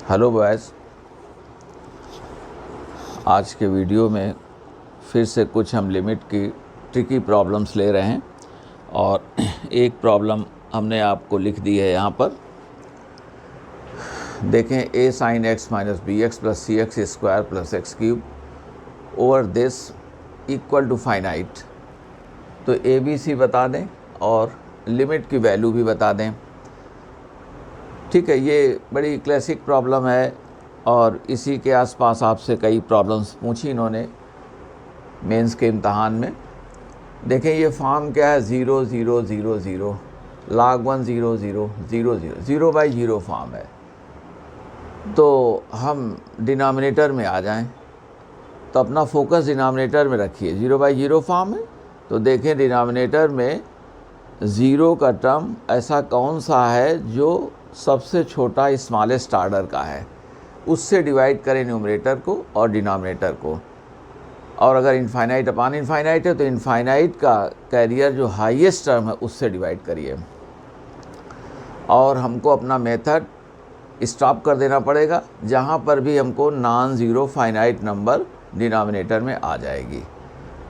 Hello boys, आज के video में फिर से कुछ हम लिमिट की ट्रिकी प्रॉब्लम्स ले रहे हैं और एक प्रॉब्लम हमने आपको लिख दी है यहाँ पर। देखें, a sin x minus b x plus c x square plus x cube over this equal to finite. तो ए बी सी बता दें और लिमिट की वैल्यू भी बता दें। ठीक है, ये बड़ी क्लासिक प्रॉब्लम है और इसी के आसपास आपसे कई प्रॉब्लम्स पूछी इन्होंने मेंस के इम्तहान में। देखें, ये फॉर्म क्या है, 0 0 0 0 log 1 0 0 0 0 0 बाई 0 फॉर्म है। तो हम डिनोमिनेटर में आ जाएं, तो अपना फोकस डिनोमिनेटर में रखिए। 0 बाई 0 फॉर्म है, तो देखें डिनोमिनेटर में 0 का टर्म ऐसा कौन सा है जो सबसे छोटा स्मॉलेस्ट आर्डर का है, उससे डिवाइड करें न्यूमरेटर को और डिनोमिनेटर को। और अगर इनफाइनाइट अपान इनफाइनाइट है तो इनफाइनाइट का कैरियर जो हाईएस्ट टर्म है उससे डिवाइड करिए। और हमको अपना मेथड स्टॉप कर देना पड़ेगा जहाँ पर भी हमको non zero finite number denominator में आ जाएगी।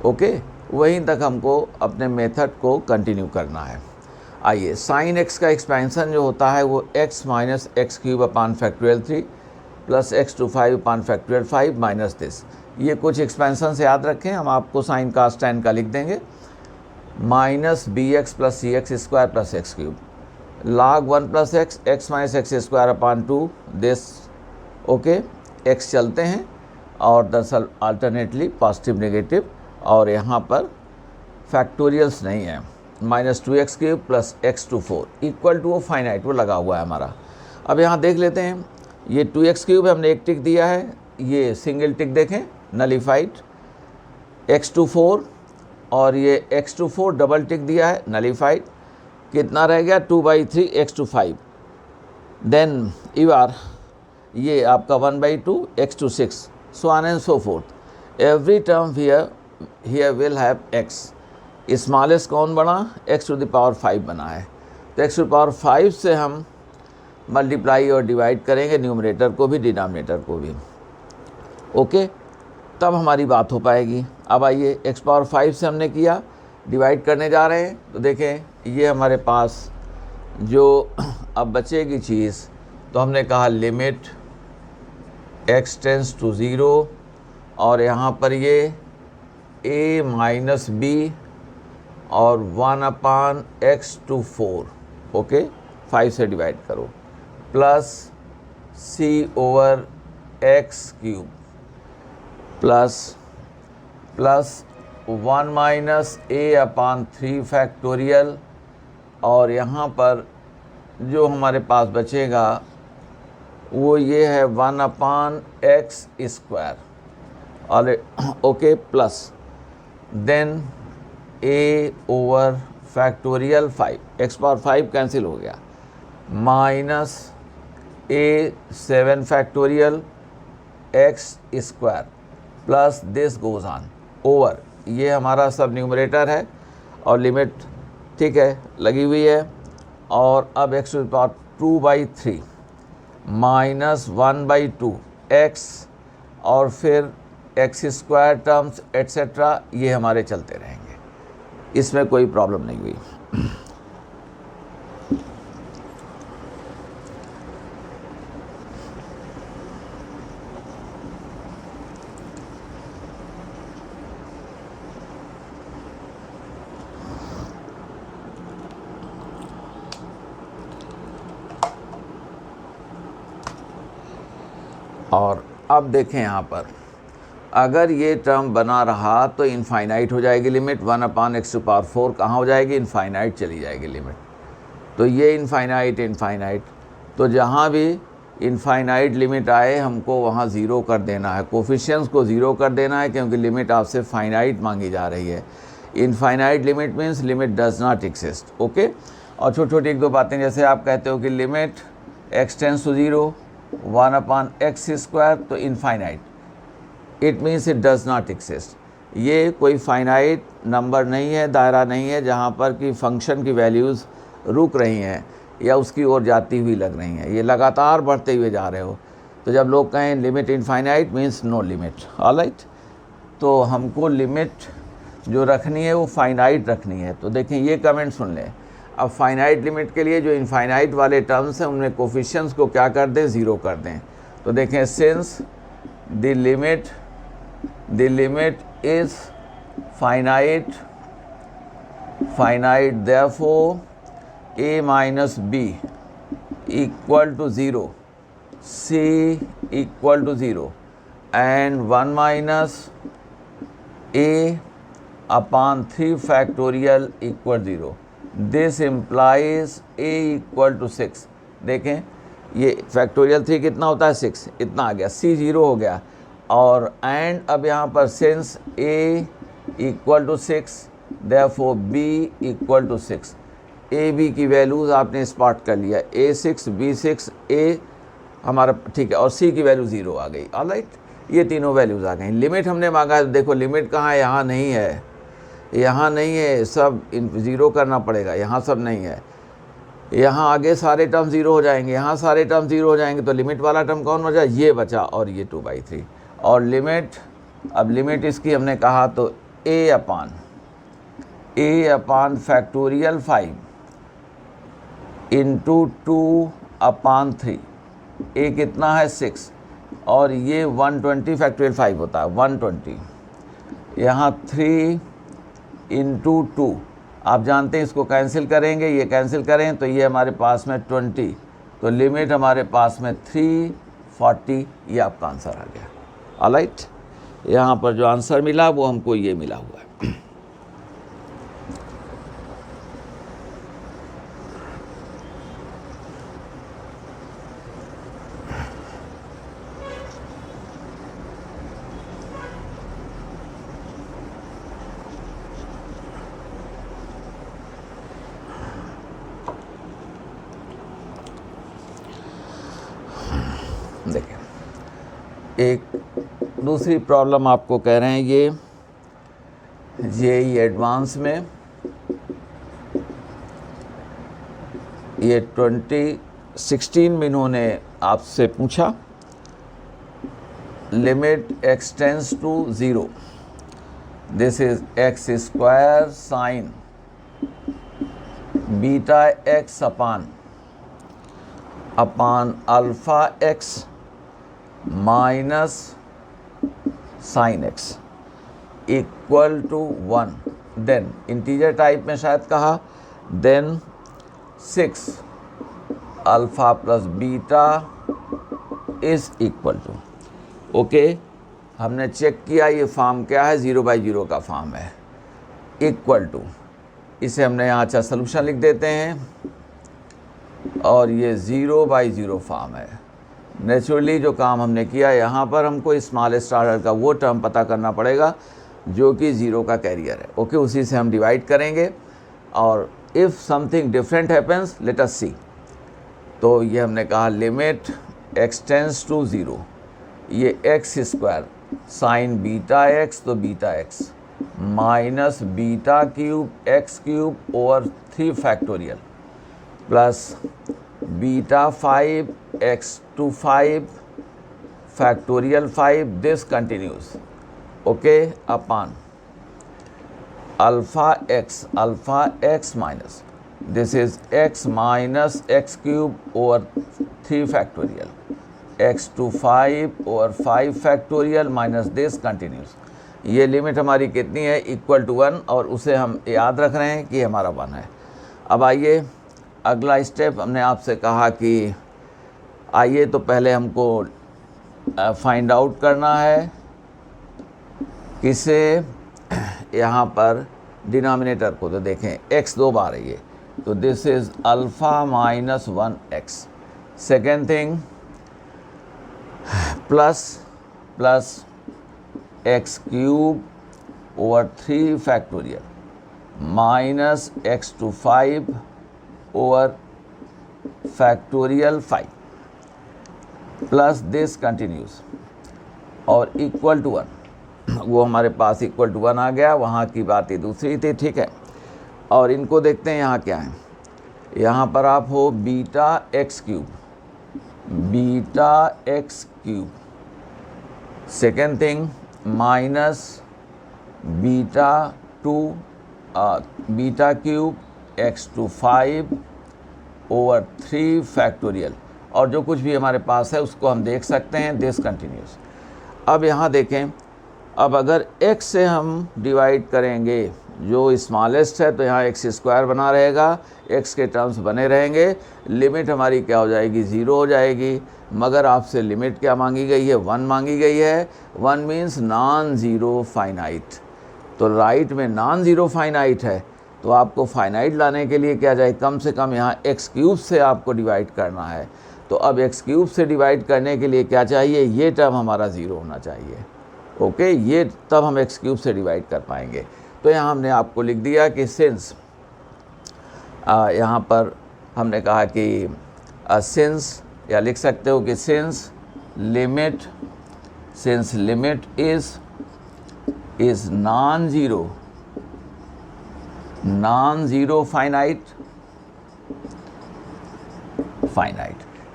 ओके, वहीं तक हमको अपने मेथड को कंटिन्यू करना है। आइए, साइन एक्स का एक्सपेंशन जो होता है वो x minus x cube upon factorial 3 plus x to 5 upon factorial 5 minus this. ये कुछ एक्सपेंशन से याद रखें, हम आपको साइन कास tan का लिख देंगे। Minus b x plus c x square plus x cube log 1 plus x minus x square upon 2 this. Okay, x चलते हैं और दरअसल अल्टरनेटली पॉजिटिव नेगेटिव, और यहाँ पर फैक्टोरियल्स नहीं है। Minus 2x cube plus x to 4 equal to वो फाइनाइट, वो लगा हुआ है हमारा। अब यहाँ देख लेते हैं, ये 2x क्यूब हमने एक टिक दिया है, ये सिंगल टिक देखें नलीफाइड। x टू 4 और ये x टू 4 डबल टिक दिया है नलीफाइड। कितना रह गया, 2/3 x टू 5। देन इवार ये आपका 1/2 x to 6, so on and so forth. Every term here will have x. Smallest कौन बना, x टू द पावर 5 बना है। तो x टू द पावर 5 से हम मल्टीप्लाई और डिवाइड करेंगे न्यूमरेटर को भी डिनोमिनेटर को भी। ओके, तब हमारी बात हो पाएगी। अब आइए, x पावर 5 से हमने किया, डिवाइड करने जा रहे हैं। तो देखें, ये हमारे पास जो अब बचेगी चीज़, तो हमने कहा लिमिट x टेंस टू 0 और यहाँ पर ये a माइनस बी और 1 अपान एक्स टू 4। ओके, 5 से डिवाइड करो, plus c over x cube plus 1 minus a upon 3 factorial. और यहाँ पर जो हमारे पास बचेगा वो ये है 1 अपान एक्स स्क्वायर। और okay, plus then a over factorial 5, x power 5 cancel हो गया, minus a 7 factorial x square plus this goes on over. ये हमारा सब न्यूमरेटर है और लिमिट ठीक है लगी हुई है। और अब x to the power 2/3 minus 1/2 x और फिर एक्स स्क्वायर टर्म्स एट्सेट्रा, ये हमारे चलते रहेंगे। इसमें कोई प्रॉब्लम नहीं हुई। और अब देखें, यहाँ पर अगर ये टर्म बना रहा तो इनफाइनाइट हो जाएगी limit. 1 upon x to power 4 कहाँ हो जाएगी, इनफाइनाइट चली जाएगी लिमिट। तो ये इनफाइनाइट, तो जहाँ भी इनफाइनाइट लिमिट आए हमको वहाँ ज़ीरो कर देना है, कोफिशिएंट्स को ज़ीरो कर देना है, क्योंकि लिमिट आपसे फाइनाइट मांगी जा रही है। Infinite limit means limit does not exist. Okay, और छोटी छोटी एक दो बातें, जैसे आप कहते हो कि limit x tends to 0 1 upon x square, तो infinite, it means it does not exist. ये कोई फाइनाइट नंबर नहीं है, दायरा नहीं है जहाँ पर कि फंक्शन की वैल्यूज़ रुक रही हैं या उसकी ओर जाती हुई लग रही हैं। ये लगातार बढ़ते हुए जा रहे हो। तो जब लोग कहें limit infinite means no limit, alright. तो हमको लिमिट जो रखनी है वो फाइनाइट रखनी है। तो देखें ये कमेंट सुन लें। अब फाइनाइट लिमिट के लिए जो इनफाइनाइट वाले टर्म्स हैं उनमें कोफिशिएंट्स को क्या कर दें, ज़ीरो कर दें। तो देखें since the limit is finite therefore a minus b equal to 0, c equal to 0 and 1 minus a upon 3 factorial equal 0. This implies a equal to 6. देखें ये फैक्टोरियल 3 कितना होता है, 6, इतना आ गया, c 0 हो गया। और एंड अब यहाँ पर since a equal to 6 therefore b equal to 6, a b की वैल्यूज़ आपने स्पॉट कर लिया, a 6 b 6 a हमारा ठीक है, और c की वैल्यू 0 आ गई, ऑलराइट। ये तीनों वैल्यूज़ आ गई। लिमिट हमने मांगा है, देखो लिमिट कहाँ है, यहाँ नहीं है, यहाँ नहीं है, सब ज़ीरो करना पड़ेगा, यहाँ सब नहीं है। यहाँ आगे सारे टर्म ज़ीरो हो जाएंगे, यहाँ सारे टर्म ज़ीरो हो जाएंगे, तो लिमिट वाला टर्म कौन बचा, ये बचा, और ये 2/3। और लिमिट, अब लिमिट इसकी हमने कहा तो a upon factorial 5 into 2/3, a कितना है 6, और ये 120 फैक्टोरियल 5 होता है 120, यहाँ 3 इंटू 2, आप जानते हैं इसको कैंसिल करेंगे, ये कैंसिल करें तो ये हमारे पास में 20, तो लिमिट हमारे पास में 340, ये आपका आंसर आ गया, ऑलराइट। यहाँ पर जो आंसर मिला वो हमको ये मिला हुआ है। देखिए एक दूसरी प्रॉब्लम आपको कह रहे हैं, ये जेईई एडवांस में ये 2016 में इन्होंने आपसे पूछा, limit x tends to 0, this is x square sine beta x upon alpha x minus sine x equal to 1, then integer type में शायद कहा, then 6 alpha plus beta is equal to, okay. हमने चेक किया ये form क्या है, 0/0 का form है, इक्वल टू, इसे हमने यहाँ अच्छा सलूशन लिख देते हैं, और ये 0/0 फॉर्म है। नेचुरली जो काम हमने किया, यहाँ पर हमको स्मॉलेस्ट ऑर्डर का वो टर्म पता करना पड़ेगा जो कि 0 का कैरियर है, ओके। उसी से हम डिवाइड करेंगे, और if something different happens let us see. तो ये हमने कहा लिमिट x टेंस टू 0, ये x square sine beta x, तो beta x minus beta cube x cube over 3 factorial plus beta 5 x to 5 factorial 5, this continues, okay, upon alpha x minus, this is x minus x cube over 3 factorial, x to 5 over 5 factorial minus this continues। ये लिमिट हमारी कितनी है, equal to 1, और उसे हम याद रख रहे हैं कि हमारा 1 है। अब आइए अगला स्टेप, हमने आपसे कहा कि आइए तो पहले हमको फाइंड आउट करना है किसे, यहाँ पर डिनोमिनेटर को। तो देखें x 2 बार है ये, तो this is alpha minus 1x। Second thing plus x cube over 3 factorial minus x to 5 over factorial 5 plus this continuous, और इक्वल टू 1, वो हमारे पास इक्वल टू 1 आ गया, वहाँ की बात ही दूसरी थी, ठीक है। और इनको देखते हैं यहाँ क्या है, यहाँ पर आप हो beta x cube beta x cube, second thing minus beta cube x to 5 over 3 factorial, और जो कुछ भी हमारे पास है उसको हम देख सकते हैं, दिस कंटिन्यूस। अब यहाँ देखें, अब अगर x से हम डिवाइड करेंगे जो स्मॉलेस्ट है तो यहाँ एक्स स्क्वायर बना रहेगा, x के टर्म्स बने रहेंगे, लिमिट हमारी क्या हो जाएगी, 0 हो जाएगी। मगर आपसे लिमिट क्या मांगी गई है, 1 मांगी गई है। 1 मीन्स नॉन ज़ीरो फाइनाइट, तो राइट में नॉन ज़ीरो फाइनाइट है, तो आपको फाइनाइट लाने के लिए क्या जाए, कम से कम यहाँ एक्स क्यूब से आपको डिवाइड करना है। तो अब एक्स क्यूब से डिवाइड करने के लिए क्या चाहिए, ये टर्म हमारा 0 होना चाहिए। ओके, ये तब हम एक्स क्यूब से डिवाइड कर पाएंगे। तो यहाँ हमने आपको लिख दिया कि सिंस, यहाँ पर हमने कहा कि सिंस, या लिख सकते हो कि since limit is non zero finite,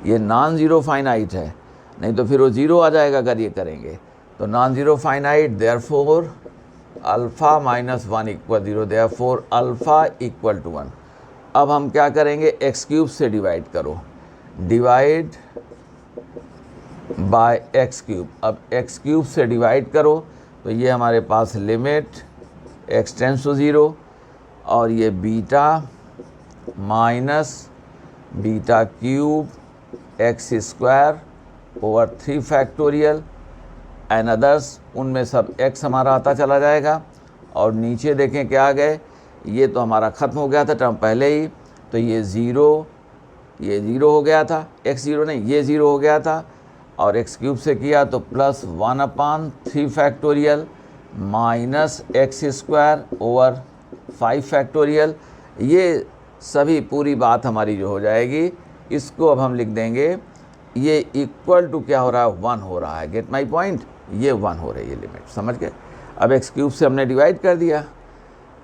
ये नॉन ज़ीरो फाइनाइट है, नहीं तो फिर वो 0 आ जाएगा अगर ये करेंगे। तो non zero finite, therefore alpha minus 1 equal 0, therefore alpha equal to 1। अब हम क्या करेंगे, एक्स क्यूब से डिवाइड करो, डिवाइड बाय एक्स क्यूब। अब एक्स क्यूब से डिवाइड करो तो ये हमारे पास लिमिट एक्स टेंस टू 0, और ये beta minus beta cube x square over 3 factorial and others, उनमें सब x हमारा आता चला जाएगा। और नीचे देखें क्या आ गए, ये तो हमारा ख़त्म हो गया था टर्म पहले ही, तो ये 0 हो गया था, x 0 नहीं, ये 0 हो गया था, और एक्स क्यूब से किया तो plus 1/3 factorial minus x square over 5 factorial, ये सभी पूरी बात हमारी जो हो जाएगी, इसको अब हम लिख देंगे, ये इक्वल टू क्या हो रहा है, 1 हो रहा है। गेट माई पॉइंट, ये 1 हो रही है लिमिट, समझ गए। अब एक्स क्यूब से हमने डिवाइड कर दिया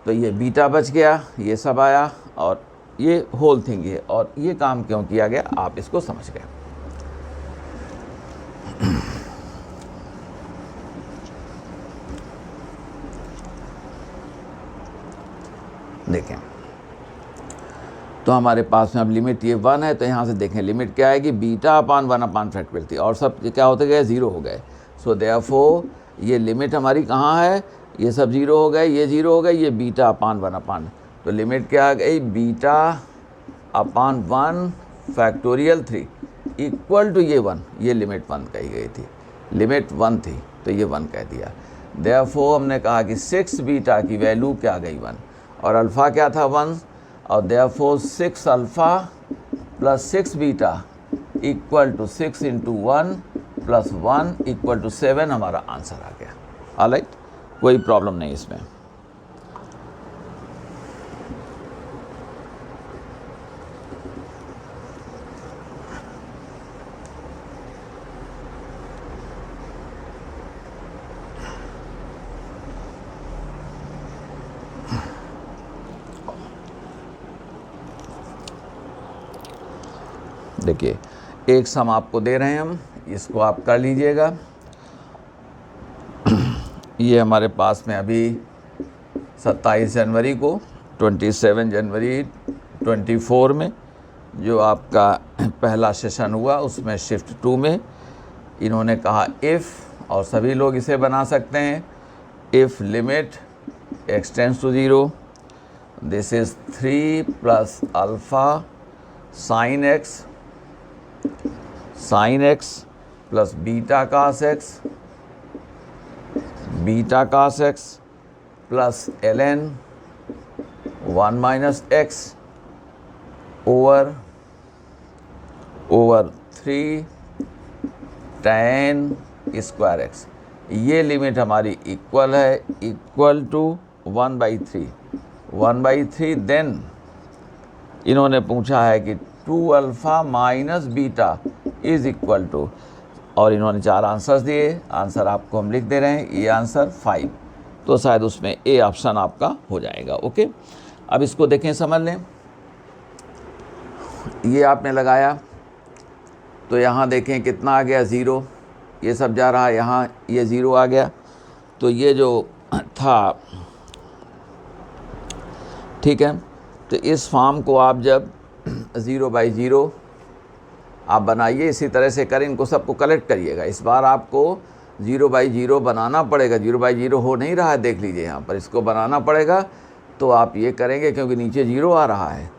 तो ये बीटा बच गया, ये सब आया, और ये होल थिंग है। और ये काम क्यों किया गया आप इसको समझ गए। देखें तो हमारे पास में अब लिमिट ये 1 है, तो यहाँ से देखें लिमिट क्या आएगी, बीटा अपान 1 फैक्टोरियल थी, और सब क्या होते गए, 0 हो गए। सो देयरफॉर ये लिमिट हमारी कहाँ है, ये सब 0 हो गए, ये 0 हो गए, ये बीटा अपान 1, तो लिमिट क्या आ गई, beta upon 1 factorial 3 equal to ये 1, ये लिमिट 1 कही गई थी, लिमिट 1 थी तो ये 1 कह दिया। देयरफॉर हमने कहा कि 6 बीटा की वैल्यू क्या आ गई, 1, और अल्फ़ा क्या था, 1, और therefore 6 alpha plus 6 beta equal to 6 into 1 plus 1 equal to 7 हमारा आंसर आ गया। ऑलराइट, कोई प्रॉब्लम नहीं इसमें। देखिए एक सम आपको दे रहे हैं हम, इसको आप कर लीजिएगा। ये हमारे पास में अभी 27 जनवरी को 27 जनवरी 24 में जो आपका पहला सेशन हुआ उसमें शिफ्ट 2 में इन्होंने कहा इफ़, और सभी लोग इसे बना सकते हैं, if limit x tends to 0, this is 3 plus alpha sine x plus beta cos x plus ln 1 minus x over 3 tan square x. ये लिमिट हमारी इक्वल है, इक्वल टू 1/3। देन इन्होंने पूछा है कि 2 alpha minus beta is equal to, और इन्होंने 4 आंसर्स दिए, आंसर आपको हम लिख दे रहे हैं, ये आंसर 5, तो शायद उसमें ए ऑप्शन आपका हो जाएगा। ओके, अब इसको देखें, समझ लें, ये आपने लगाया तो यहाँ देखें कितना आ गया 0, ये सब जा रहा है, यहाँ ये 0 आ गया। तो ये जो था, ठीक है, तो इस फॉर्म को आप जब 0/0 आप बनाइए, इसी तरह से करें, इनको सबको कलेक्ट करिएगा। इस बार आपको 0/0 बनाना पड़ेगा, 0/0 हो नहीं रहा है, देख लीजिए यहाँ पर, इसको बनाना पड़ेगा। तो आप ये करेंगे क्योंकि नीचे 0 आ रहा है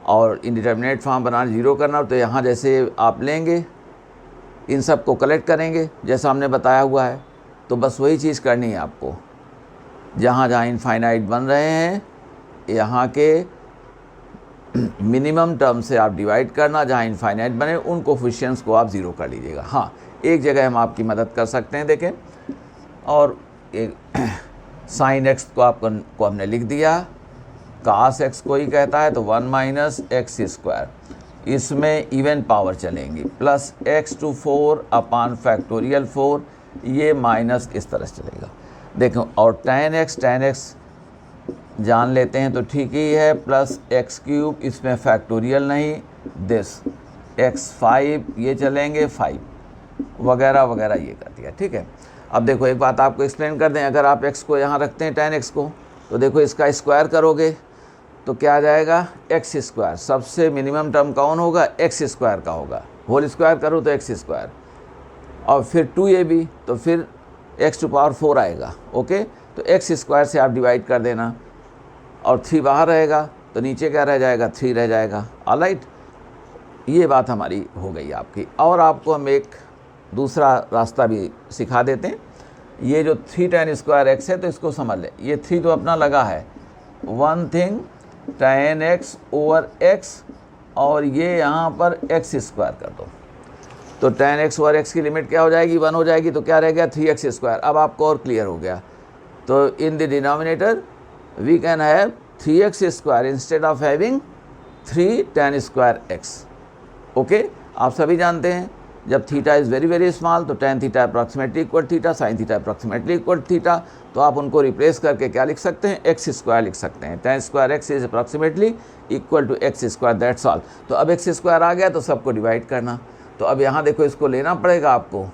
और इंडिटरमिनेट फॉर्म बनाना 0 करना, तो यहाँ जैसे आप लेंगे, इन सब को कलेक्ट करेंगे जैसा हमने बताया हुआ है। तो बस वही चीज़ करनी है आपको, जहाँ जहाँ इनफाइनाइट बन रहे हैं यहाँ के मिनिमम टर्म से आप डिवाइड करना, जहाँ इनफाइनाइट बने उन कोफिशिएंट्स को आप 0 कर लीजिएगा। हाँ, एक जगह हम आपकी मदद कर सकते हैं, देखें, और एक साइन एक्स को हमने लिख दिया, कास एक्स को ही कहता है, तो 1 - x², इसमें इवन पावर चलेंगी, प्लस x⁴ अपॉन फैक्टोरियल 4, ये माइनस इस तरह से चलेगा। देखो, और tan x जान लेते हैं तो ठीक ही है, प्लस x³ इसमें फैक्टोरियल नहीं, दिस x5 ये चलेंगे 5 वगैरह वगैरह, ये कर दिया, ठीक है। अब देखो एक बात आपको एक्सप्लेन कर दें, अगर आप x को यहाँ रखते हैं tan x को, तो देखो इसका स्क्वायर करोगे तो क्या आ जाएगा, x²। सबसे मिनिमम टर्म कौन होगा, x² का होगा, होल स्क्वायर करो तो x², और फिर 2ab, तो फिर x⁴ आएगा। ओके, तो x² से आप डिवाइड कर देना, और 3 बाहर रहेगा तो नीचे क्या रह जाएगा, 3 रह जाएगा। ऑलराइट, ये बात हमारी हो गई आपकी। और आपको हम एक दूसरा रास्ता भी सिखा देते हैं। ये जो 3 tan² x है, तो इसको समझ लें, ये 3 तो अपना लगा है, 1 थिंग tan x/x, और ये यहाँ पर x² कर दो, तो tan x/x की लिमिट क्या हो जाएगी, 1 हो जाएगी, तो क्या रह गया, 3x²। अब आपको और क्लियर हो गया। तो in the denominator we can have 3x² instead of having 3 tan² x। Okay, आप सभी जानते हैं जब theta is very very small तो tan theta approximately equal theta, sin theta approximately equal theta, तो आप उनको रिप्लेस करके क्या लिख सकते हैं, x² लिख सकते हैं। tan² x is approximately equal to x², that's all. तो अब x² आ गया तो सबको डिवाइड करना। तो अब यहाँ देखो, इसको लेना पड़ेगा आपको।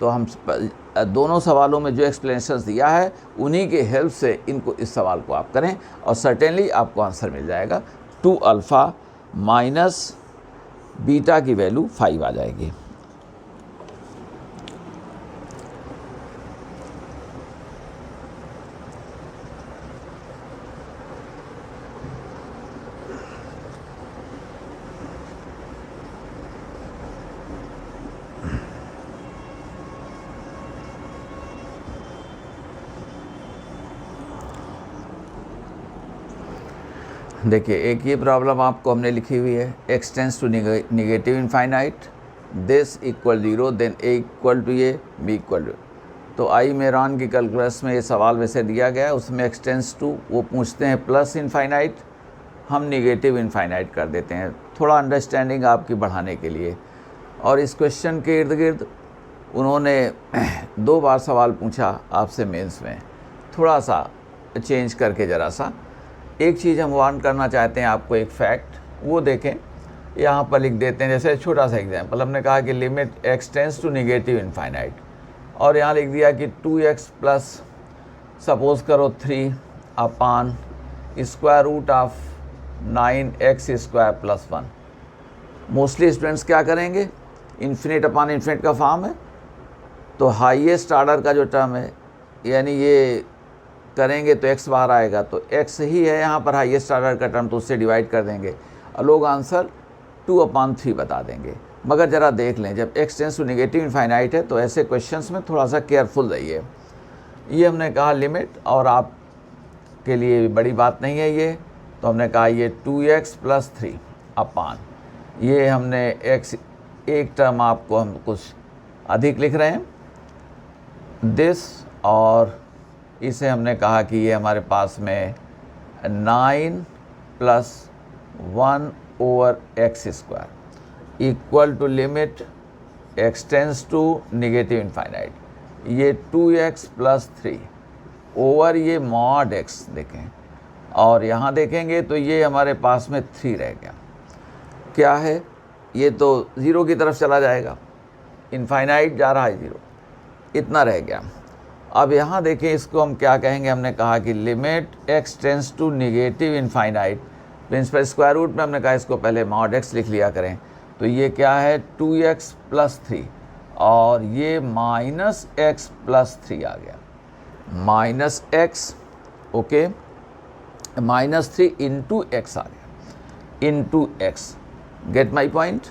तो हम दोनों सवालों में जो एक्सप्लेनेशन दिया है उन्हीं के हेल्प से इनको, इस सवाल को आप करें और सर्टेनली आपको आंसर मिल जाएगा। 2α माइनस बीटा की वैल्यू 5 आ जाएगी। देखिए, एक ये प्रॉब्लम आपको हमने लिखी हुई है, x tends to negative infinite, this equal 0, then a equal to ये, b इक्वल टू। तो आई मेरान की कैलकुलस में ये सवाल वैसे दिया गया है, उसमें x टेंड्स टू वो पूछते हैं प्लस इनफाइनाइट, हम नेगेटिव इनफाइनाइट कर देते हैं, थोड़ा अंडरस्टैंडिंग आपकी बढ़ाने के लिए। और इस क्वेश्चन के इर्द गिर्द उन्होंने 2 बार सवाल पूछा आपसे मेंस में, थोड़ा सा चेंज करके ज़रा सा। एक चीज़ हम वार्न करना चाहते हैं आपको, एक फैक्ट वो देखें, यहाँ पर लिख देते हैं। जैसे छोटा सा एग्जांपल, हमने कहा कि limit x tends to negative infinite, और यहाँ लिख दिया कि 2x प्लस सपोज करो 3 upon square root of 9x² plus 1। Mostly students क्या करेंगे, इन्फिनिट अपॉन इन्फिनिट का फॉर्म है, तो हाईएस्ट ऑर्डर का जो टर्म है, यानी ये करेंगे तो x बाहर आएगा, तो x ही है यहाँ पर हाईएस्ट ऑर्डर का टर्म, तो उससे डिवाइड कर देंगे और लोग आंसर 2/3 बता देंगे। मगर ज़रा देख लें, जब x tends to negative infinite है तो ऐसे क्वेश्चंस में थोड़ा सा केयरफुल रहिए। ये हमने कहा लिमिट, और आप के लिए बड़ी बात नहीं है ये, तो हमने कहा ये 2x प्लस 3 अपॉन, ये हमने x एक टर्म आपको हम कुछ अधिक लिख रहे हैं, दिस, और इसे हमने कहा कि ये हमारे पास में 9 plus 1/x² equal to limit x tends to negative infinite, ये 2x प्लस 3 ओवर ये मॉड x देखें, और यहाँ देखेंगे तो ये हमारे पास में 3 रह गया। क्या है ये तो ज़ीरो की तरफ चला जाएगा, इनफाइनाइट जा रहा है ज़ीरो, इतना रह गया। अब यहाँ देखें, इसको हम क्या कहेंगे, हमने कहा कि limit x tends to negative infinite. Principal square root में हमने कहा इसको पहले मॉड एक्स लिख लिया करें। तो ये क्या है, 2x + 3 और ये -x + 3 आ गया, -x, ओके, -3 × x आ गया, × x, गेट माई पॉइंट।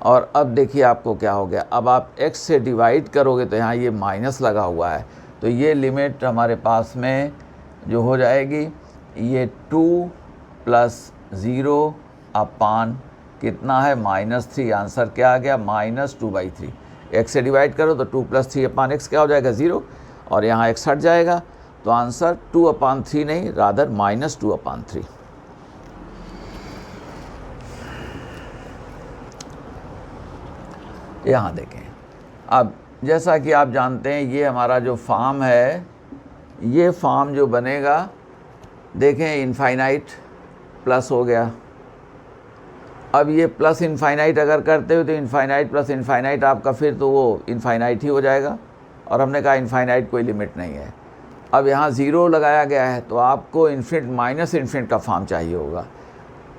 और अब देखिए आपको क्या हो गया, अब आप x से डिवाइड करोगे तो यहाँ ये माइनस लगा हुआ है, तो ये लिमिट हमारे पास में जो हो जाएगी ये 2 + 0 अपान कितना है, -3। आंसर क्या आ गया, -2/3। x से डिवाइड करो तो 2 + 3 अपान x क्या हो जाएगा, 0, और यहाँ x हट जाएगा, तो आंसर 2/3 नहीं, रादर -2/3। यहाँ देखें, अब जैसा कि आप जानते हैं ये हमारा जो फॉर्म है, ये फॉर्म जो बनेगा, देखें इनफाइनाइट प्लस हो गया। अब ये प्लस इनफाइनाइट अगर करते हो तो इनफाइनाइट प्लस इनफाइनाइट आपका फिर तो वो इनफाइनाइट ही हो जाएगा, और हमने कहा इनफाइनाइट कोई लिमिट नहीं है। अब यहाँ ज़ीरो लगाया गया है तो आपको इन्फिनिट माइनस इन्फिनिट का फॉर्म चाहिए होगा।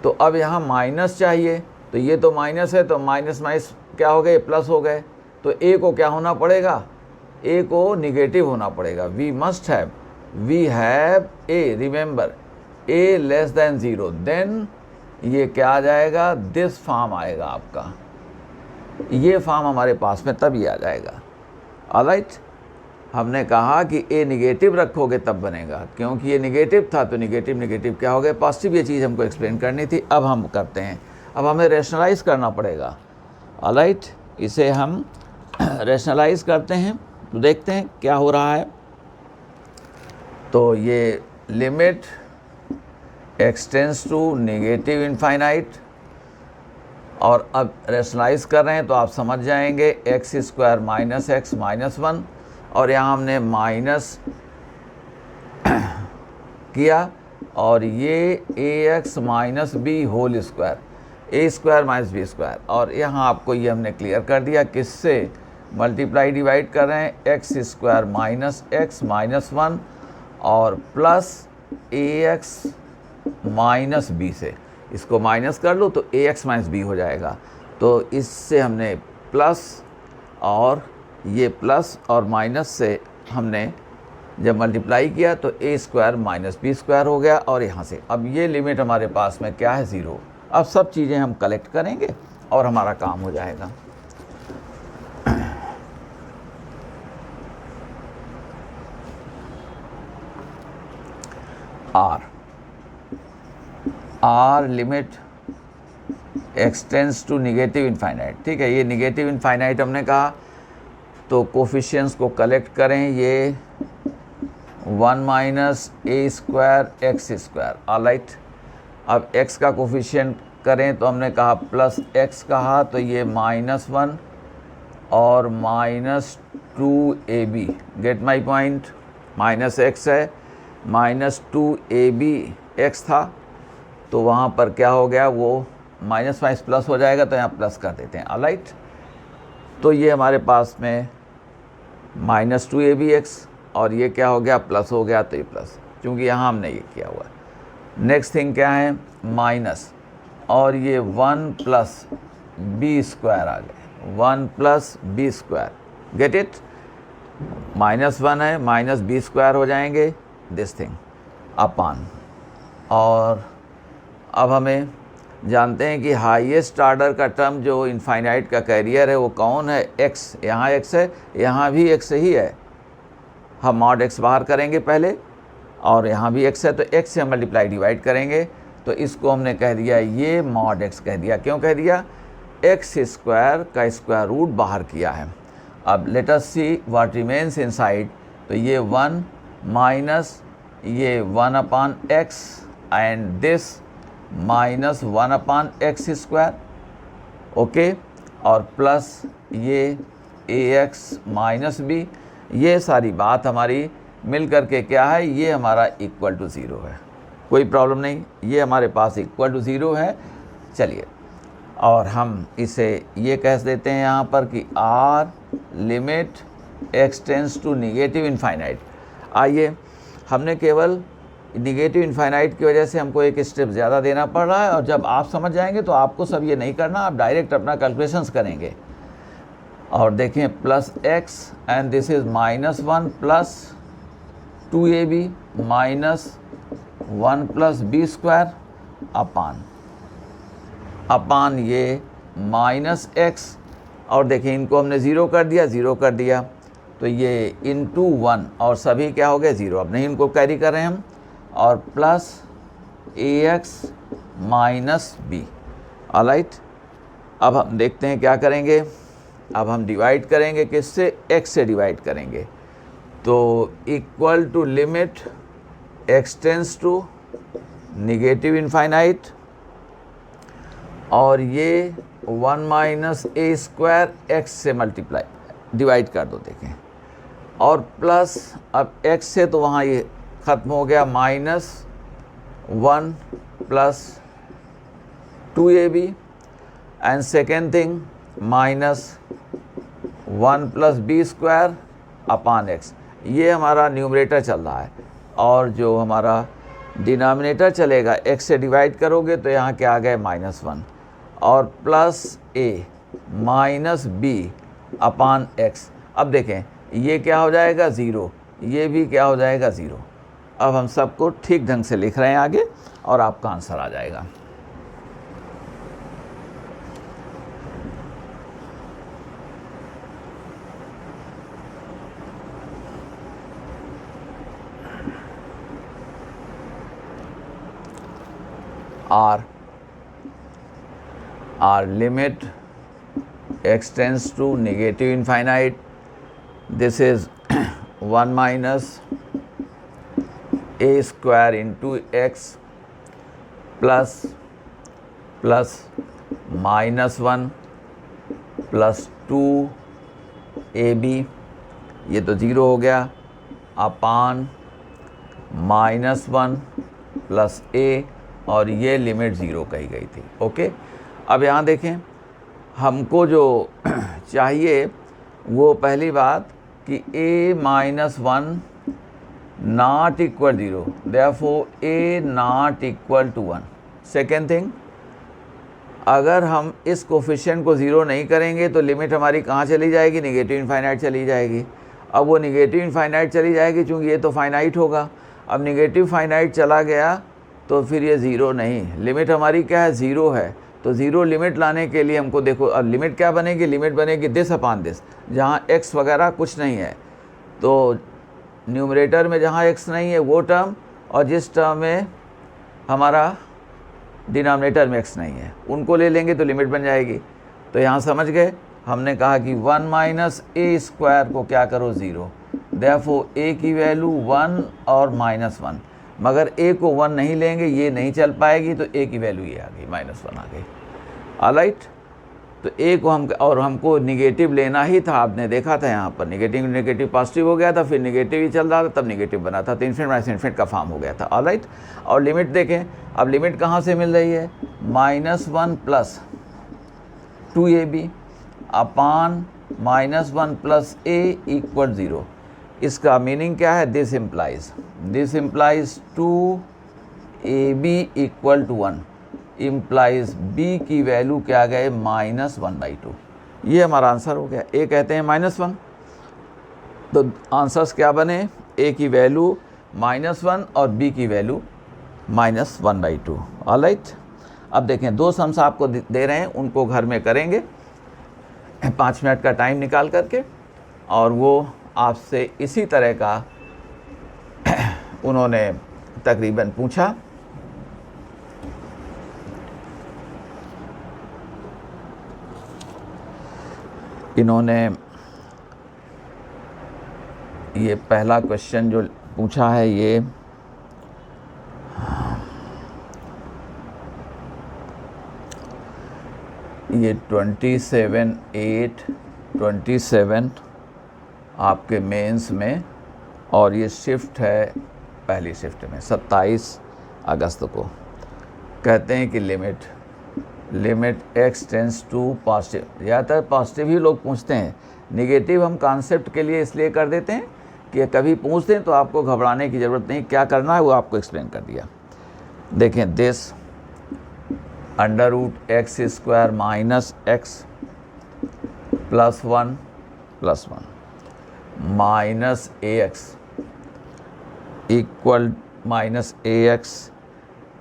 तो अब यहाँ माइनस चाहिए, तो ये तो माइनस है, तो माइनस माइनस क्या हो गए, प्लस हो गए। तो ए को क्या होना पड़ेगा, ए को निगेटिव होना पड़ेगा। We have a, remember a less than 0, then ये क्या आ जाएगा, दिस फॉर्म आएगा आपका, ये फॉर्म हमारे पास में तब ये आ जाएगा। ऑलराइट, हमने कहा कि ए निगेटिव रखोगे तब बनेगा, क्योंकि ये निगेटिव था तो निगेटिव निगेटिव क्या हो गया, पॉजिटिव। ये चीज़ हमको एक्सप्लेन करनी थी, अब हम करते हैं। अब हमें रैशनलाइज करना पड़ेगा। ऑलराइट, इसे हम रैशनलाइज करते हैं तो देखते हैं क्या हो रहा है। तो ये limit x tends to negative infinite, और अब रैशनलाइज कर रहे हैं तो आप समझ जाएंगे, x² - x -1, और यहाँ हमने माइनस किया, और ये ax - b whole square, a² - b², और यहाँ आपको ये हमने क्लियर कर दिया, किससे मल्टीप्लाई डिवाइड कर रहे हैं, x² - x -1 और प्लस ax - b से, इसको माइनस कर लो तो ax - b हो जाएगा। तो इससे हमने प्लस, और ये प्लस और माइनस से हमने जब मल्टीप्लाई किया तो a² - b² हो गया, और यहाँ से अब ये लिमिट हमारे पास में क्या है, 0। अब सब चीज़ें हम कलेक्ट करेंगे और हमारा काम हो जाएगा। Are limit x tends to negative infinite, ठीक है, ये निगेटिव इनफाइनाइट हमने कहा, तो कोफिशिएंट्स को कलेक्ट करें, ये 1 - a² x²। ऑलराइट, अब x का कोफिशिएंट करें तो हमने कहा प्लस x कहा, तो ये -1 और -2ab, get my point, -x है, -2ab x था, तो वहाँ पर क्या हो गया, वो माइनस प्लस हो जाएगा, तो यहाँ प्लस कर देते हैं। ऑलराइट, तो ये हमारे पास में -2abx, और ये क्या हो गया, प्लस हो गया, तो ये प्लस, क्योंकि यहाँ हमने ये किया हुआ है। नेक्स्ट थिंग क्या है, माइनस, और ये 1 + b² आ गए, 1 + b², गेट इट, -1 है, -b² हो जाएंगे, दिस थिंग अपान। और अब हमें जानते हैं कि हाईएस्ट ऑर्डर का टर्म जो इनफाइनाइट का कैरियर है वो कौन है, x। यहाँ x है, यहाँ भी x ही है, हम मॉड x बाहर करेंगे पहले, और यहाँ भी x है, तो x से मल्टीप्लाई डिवाइड करेंगे, तो इसको हमने कह दिया, ये मॉड x कह दिया। क्यों कह दिया, x² का स्क्वायर रूट बाहर किया है। अब late us see what remains inside, तो ये 1 माइनस ये 1/x and this -1/x², okay, और प्लस ये ax - b, ये सारी बात हमारी मिल करके क्या है, ये हमारा इक्वल टू 0 है। कोई प्रॉब्लम नहीं, ये हमारे पास इक्वल टू 0 है। चलिए और हम इसे ये कह देते हैं यहाँ पर कि are limit x tends to negative infinite. आइए, हमने केवल निगेटिव इनफाइनाइट की वजह से हमको एक स्टेप ज़्यादा देना पड़ रहा है, और जब आप समझ जाएंगे तो आपको सब ये नहीं करना, आप डायरेक्ट अपना कैलकुलेशंस करेंगे। और देखें plus x and this is -1 plus 2ab -1 plus b square upon ये -x, और देखें इनको हमने ज़ीरो कर दिया, तो ये इंटू 1 और सभी क्या हो गए 0, अब नहीं इनको कैरी कर रहे हैं हम, और plus ax minus b. Alright, अब हम देखते हैं क्या करेंगे। अब हम डिवाइड करेंगे, किससे? x से डिवाइड करेंगे, तो equal to limit x tends to negative infinite, और ये 1 माइनस ए स्क्वायर एक्स से मल्टीप्लाई डिवाइड कर दो, देखें, और प्लस अब x से तो वहाँ ये ख़त्म हो गया, -1 plus 2ab, and second thing -1 plus b square upon x। ये हमारा न्यूमरेटर चल रहा है, और जो हमारा डिनोमिनेटर चलेगा, x से डिवाइड करोगे तो यहाँ क्या आ गया -1, और plus a minus b upon x। अब देखें ये क्या हो जाएगा 0, ये भी क्या हो जाएगा 0। अब हम सबको ठीक ढंग से लिख रहे हैं आगे, और आपका आंसर आ जाएगा। R limit x tends to negative infinite, this is 1 minus a square into x plus -1 plus 2ab, ये तो 0 हो गया, अपान -1 प्लस a, और ये लिमिट 0 कही गई थी। ओके, अब यहाँ देखें हमको जो चाहिए वो पहली बात कि a minus 1 not equal 0, therefore a not equal to 1। Second thing, अगर हम इस कोफिशिएंट को 0 नहीं करेंगे तो लिमिट हमारी कहाँ चली जाएगी? निगेटिव इनफाइनाइट चली जाएगी। अब वो निगेटिव इनफाइनाइट चली जाएगी चूँकि ये तो फाइनाइट होगा। अब निगेटिव फाइनाइट चला गया तो फिर ये 0 नहीं, लिमिट हमारी क्या है? 0 है। तो 0 लिमिट लाने के लिए हमको देखो, अब लिमिट क्या बनेगी? लिमिट बनेगी दिस अपान दिस, जहाँ x वगैरह कुछ नहीं है, तो न्यूमरेटर में जहाँ x नहीं है वो टर्म, और जिस टर्म में हमारा डिनोमिनेटर में x नहीं है उनको ले लेंगे तो लिमिट बन जाएगी। तो यहाँ समझ गए, हमने कहा कि 1 माइनस ए स्क्वायर को क्या करो? 0, देयरफॉर a की वैल्यू 1 और -1, मगर a को 1 नहीं लेंगे, ये नहीं चल पाएगी, तो a की वैल्यू ये आ गई, -1 आ गई। ऑलराइट, तो a को हमको निगेटिव लेना ही था। आपने देखा था यहाँ पर निगेटिव पॉजिटिव हो गया था, फिर निगेटिव ही चल रहा था, तब निगेटिव बना था, तो इन्फिनिट माइनस इन्फिनिट का फॉर्म हो गया था। ऑलराइट, और लिमिट देखें, अब लिमिट कहाँ से मिल रही है? -1 plus 2ab upon -1 plus a equal 0। इसका मीनिंग क्या है? This implies 2ab equal to 1 implies b की वैल्यू क्या गए? -1/2। ये हमारा आंसर हो गया। a कहते हैं -1, तो आंसर्स क्या बने? a की वैल्यू -1 और b की वैल्यू -1/2। ऑलराइट, अब देखें 2 सम्स आपको दे रहे हैं, उनको घर में करेंगे 5 मिनट का टाइम निकाल करके, और वो आपसे इसी तरह का उन्होंने तकरीबन पूछा। इन्होंने ये पहला क्वेश्चन जो पूछा है, ये ये 27/8/27 आपके मेंस में, और ये शिफ्ट है पहली शिफ्ट में 27 अगस्त को। कहते हैं कि limit x tends to positive, ज़्यादातर पॉजिटिव ही लोग पूछते हैं, निगेटिव हम कॉन्सेप्ट के लिए इसलिए कर देते हैं कि कभी पूछ दें तो आपको घबराने की ज़रूरत नहीं, क्या करना है वो आपको एक्सप्लेन कर दिया। देखें, this under root x square minus x plus one minus a x equal minus a x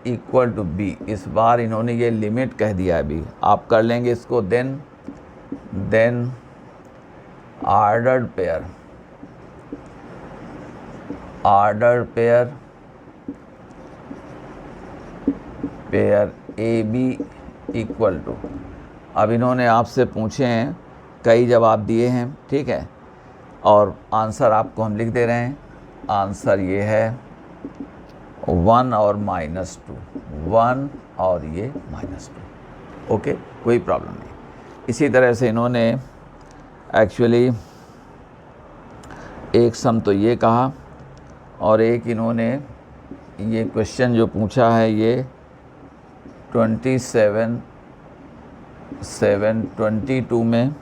equal to b. इस बार इन्होंने ये लिमिट कह दिया है अभी, आप कर लेंगे इसको। Then ordered pair a b equal to, अब इन्होंने आपसे पूछे हैं, कई जवाब दिए हैं, ठीक है, और आंसर आपको हम लिख दे रहे हैं। आंसर ये है 1 और -2, 1 और ये -2। ओके, कोई प्रॉब्लम नहीं। इसी तरह से इन्होंने एक्चुअली एक सम तो ये कहा, और एक इन्होंने ये क्वेश्चन जो पूछा है ये 22 में,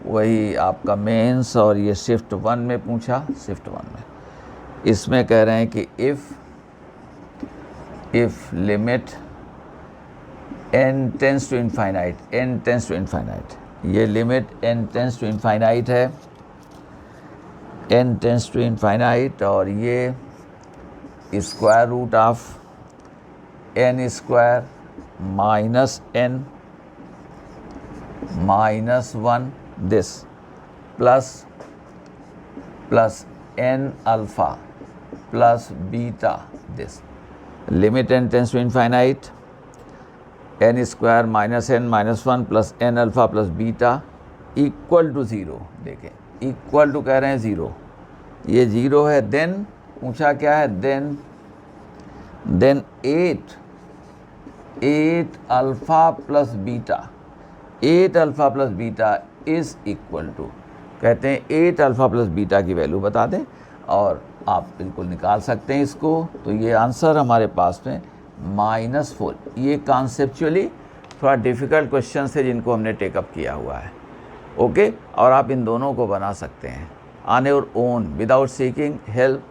वही आपका मेंस, और ये शिफ्ट 1 में पूछा, शिफ्ट 1 में। इसमें कह रहे हैं कि if limit n tends to infinite, ये limit n tends to infinite है, n टेंस टू इनफाइनाइट, और ये square root of n square minus n -1 this plus n alpha plus beta this. Limit n tends to infinite n square minus n -1 plus n alpha plus beta equal to 0। देखें, equal to कह रहे हैं 0, ये 0 है। Then पूछा क्या है, then 8 alpha plus beta, 8 alpha plus beta is equal to, कहते हैं 8 अल्फ़ा प्लस बीटा की वैल्यू बता दें, और आप बिल्कुल निकाल सकते हैं इसको। तो ये आंसर हमारे पास में -4। ये कॉन्सेप्चुअली थोड़ा डिफ़िकल्ट क्वेश्चन है जिनको हमने टेकअप किया हुआ है। ओके, और आप इन दोनों को बना सकते हैं on your own without seeking help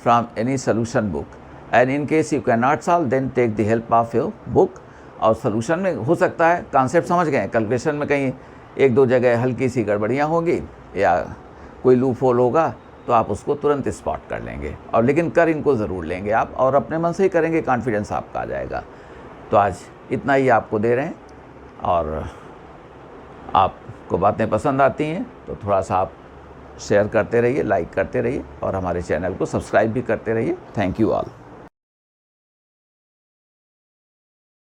from any solution book, and in case you can not solve then take the help of your book. और सोल्यूशन में हो सकता है कॉन्सेप्ट समझ गए, कैलकुलेशन में कहीं 1-2 जगह हल्की सी गड़बड़ियाँ होंगी या कोई लूप होल होगा, तो आप उसको तुरंत स्पॉट कर लेंगे, और लेकिन कर इनको ज़रूर लेंगे आप, और अपने मन से ही करेंगे, कॉन्फिडेंस आपका आ जाएगा। तो आज इतना ही आपको दे रहे हैं, और आपको बातें पसंद आती हैं तो थोड़ा सा आप शेयर करते रहिए, लाइक करते रहिए, और हमारे चैनल को सब्सक्राइब भी करते रहिए। Thank you all.